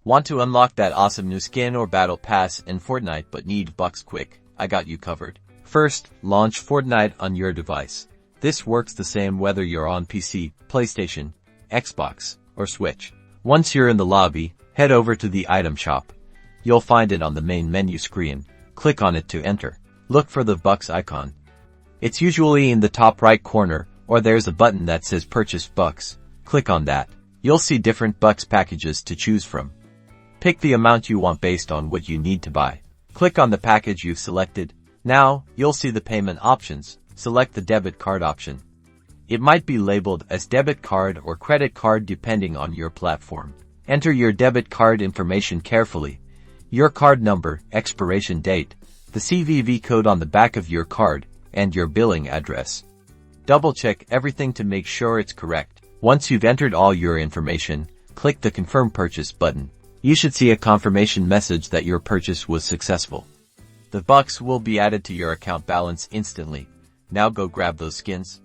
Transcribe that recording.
Want to unlock that awesome new skin or battle pass in Fortnite but need bucks quick? I got you covered. First, launch Fortnite on your device. This works the same whether you're on PC, PlayStation, Xbox, or Switch. Once you're in the lobby, head over to the item shop. You'll find it on the main menu screen. Click on it to enter. Look for the Vbucks icon. It's usually in the top right corner, or there's a button that says Purchase Vbucks. Click on that. You'll see different Vbucks packages to choose from. Pick the amount you want based on what you need to buy. Click on the package you've selected. Now, you'll see the payment options. Select the debit card option. It might be labeled as debit card or credit card depending on your platform. Enter your debit card information carefully. Your card number, expiration date, the CVV code on the back of your card, and your billing address. Double-check everything to make sure it's correct. Once you've entered all your information, click the Confirm Purchase button. You should see a confirmation message that your purchase was successful. The Vbucks will be added to your account balance instantly. Now go grab those skins.